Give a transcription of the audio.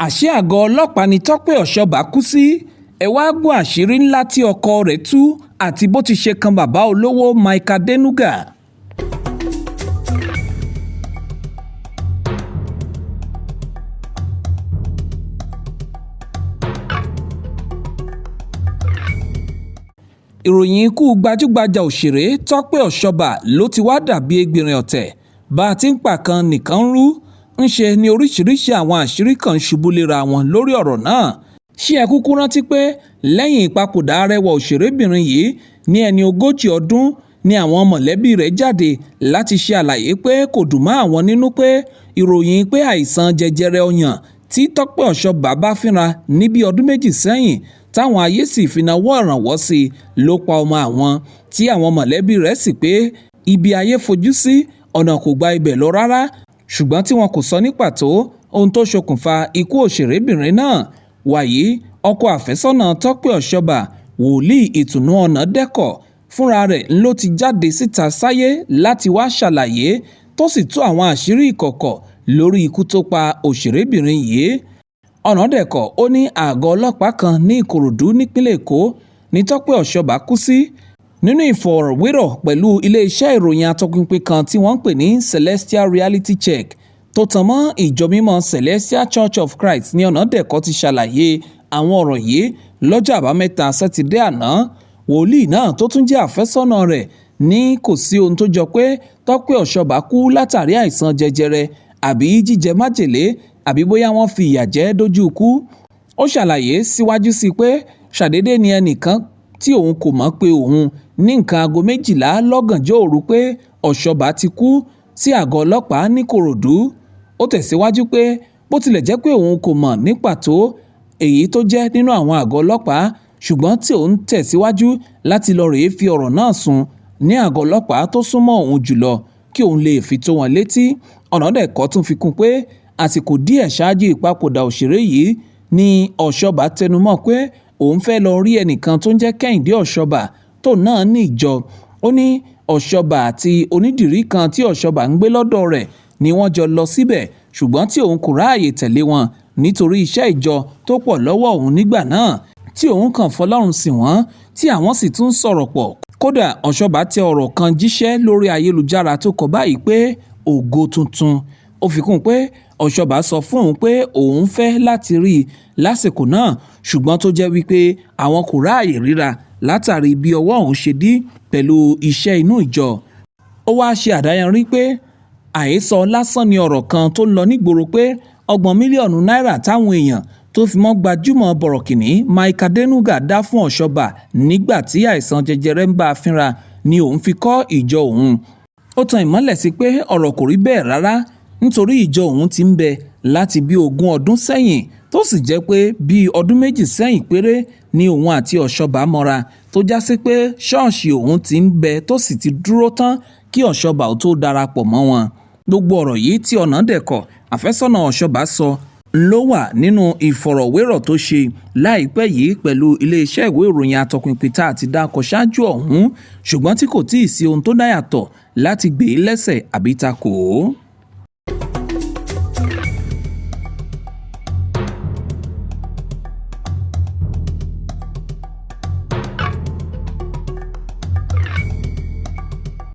àṣé àgọ́ ọlọ́pàá ni Tope Osoba kú sí. Ẹ wá gbọ́ àṣírí ńlá tí ọkọ rẹ̀ tú àti bó ti ṣe kan bàbá olówó Adenuga. ìròyìn ikú gbajúgbajà òṣèré Tope Osoba ló ti wá dàbí egbìnrin ọ̀tẹ̀. Bá a ti ń pa kan nìkan ń rú, ń ṣe ni oríṣiríṣi àwọn àṣírí kan ṣubú léra wọn lórí ọ̀rọ̀ náà. Ṣé ẹ kúkú rántí pé lẹ́yìn ìpapòdà arẹwà òṣèrébìnrin yìí ní ẹni 40 ọdún ni àwọn mọ̀lẹ́bí rẹ̀ jáde láti ṣe àlàyé pé kò dùn mọ́ àwọn nínú pé ìròyìn pé àìsàn jẹjẹrẹ ọyàn tí Tope Osoba bá fínra ní bí ọdún 2 sẹ́yìn táwọn ayé sì fi nawọ́ ìrànwọ́ sí i ló pa ọmọ àwọn, tí àwọn mọ̀lẹ́bí rẹ̀ sì pé ibi ayé fojú sí ọ̀nà kò gba ibẹ̀ lọ rárá, ṣùgbọ́n tí wọn kò sọ ní pàtó ohun tó ṣokùnfà ikú òṣèrébìnrin náà. Wàyí ọkọ àfẹ́sọ́nà Tope Osoba, wòlíì ìtùnú ọ̀nà dẹ́kọ̀ fúnra rẹ̀ ló ti jáde síta sáyé láti wá ṣàlàyé tó sì tú àwọn àṣírí ìkọ̀kọ̀ lórí ikú tó pa òṣèrébìnrin yìí. Ọ̀nàdẹ̀kọ̀ ó ní àgọ́ ọlọ́pàá kan ní Ìkòròdú nípínlẹ̀ Èkó ní Tope Osoba kú sí. Nínú ìfọ̀rọ̀wérọ̀ pẹ̀lú iléeṣẹ́ ìròyìn atọ́pinpin kan tí wọ́n ń pè ní Celestial Reality Check tó tan mọ́ ìjọ mímọ́ Celestial Church of Christ ní Ọ̀nàdẹ̀kọ̀ ti ṣàlàyé àwọn ọ̀rọ̀ yìí lọ́jọ́ àbámẹ́ta sátidé àná. Wòlíì náà tó tún jẹ́ àfẹ́sọ́nà rẹ̀ ní kò sí ohun tó jọ pé Tope Osoba kú látàrí àìsàn jẹjẹrẹ àbí jíjẹ májèlé àbí bóyá wọ́n fi ìyà jẹ dójú ikú. Ó ṣàlàyé síwájú sí pé ṣàdédé ni ẹnìkan tí òun kò mọ̀ pé òun ní nǹkan aago 12 lọ́gànjọ́ òru pé Osoba ti kú sí àgọ́ ọlọ́pàá ní Ìkòròdú. Ó tẹ̀síwájú pé bó tilẹ̀ jẹ́ pé òun kò mọ̀ ní pàtó èyí tó jẹ́ nínú àwọn àgọ́ ọlọ́pàá, ṣùgbọ́n tí òun tẹ̀síwájú láti lọ rèé fi ọ̀rọ̀ náà sùn ní àgọ́ ọlọ́pàá tó súnmọ́ òun jùlọ kí òun lè fi tó wọn létí. Ọ̀nàdẹ̀kọ̀ tún fi kún pé àsìkò díẹ̀ ṣáájú ìpapòdà òṣèré yìí ni Osoba tẹnumọ́ pé òun fẹ́ lọ rí ẹnìkan tó ń jẹ́ Kẹ́hìndé Osoba tó náà ní ìjọ. Ó ní Osoba àti onídìrí kan tí Osoba ń gbé lọ́dọ̀ rẹ̀ ni wọ́n jọ lọ síbẹ̀, ṣùgbọ́n tí òun kò ráàyè tẹ̀lé wọn nítorí iṣẹ́ ìjọ tó pọ̀ lọ́wọ́ òun nígbà náà, tí òun kàn fọlọ́run sìn wọ́n tí àwọn sì tún sọ̀rọ̀ pọ̀. Kódà Osoba tẹ ọ̀rọ̀ kan jíṣẹ́ lórí ayélujára tó kọ báyìí pé ògo tuntun. Ó fi kún pé Osoba sọ fún òun pé òun fẹ́ láti rí i lásìkò náà, ṣùgbọ́n tó jẹ́ wípé àwọn kò ráàyè ríra látàrí bí ọwọ́ òun ṣe dí pẹ̀lú iṣẹ́ inú ìjọ. Ó wá ṣe àdáyanrí pé àhesọ lásán ni ọ̀rọ̀ kan tó ń lọ nígboro pé 30 mílíọ̀nù náírà táwọn èèyàn tó fi mọ́ gbajúmọ̀ bọ̀rọ̀kìnní Adenuga dá fún Osoba nígbà tí àìsàn jẹjẹrẹ ń bá a fínra ni òun fi kọ́ ìjọ òun. Ó tan ìmọ́lẹ̀ sí pé ọ̀rọ̀ kò rí bẹ́ẹ̀ rárá, nítorí ìjọ òun ti ń bẹ láti bí 20 ọdún sẹ́yìn, tó sì jẹ́ pé bí ọdún 2 sẹ́yìn péré ni òun àti Osoba mọ́ra, tó já sí pé ṣọ́ọ̀ṣì òun ti ń bẹ tó sì ti dúró tán kí Osoba ó tó darapọ̀ mọ́ wọn. Gbogbo ọ̀rọ̀ yìí tí Ọ̀nàdẹ̀kọ̀ àfẹ́sọ́nà Osoba sọ ló wà nínú ìfọ̀rọ̀wérọ̀ tó ṣe láìpẹ́ yìí pẹ̀lú iléeṣẹ́ ìwé ìròyìn atọ́pinpin tá a ti dákọ̀ ṣáájú ọ̀hún, ṣùgbọ́n tí kò tíì sí ohun tó dáyàtọ̀ láti gbé lẹ́sẹ̀ àbí takò ó.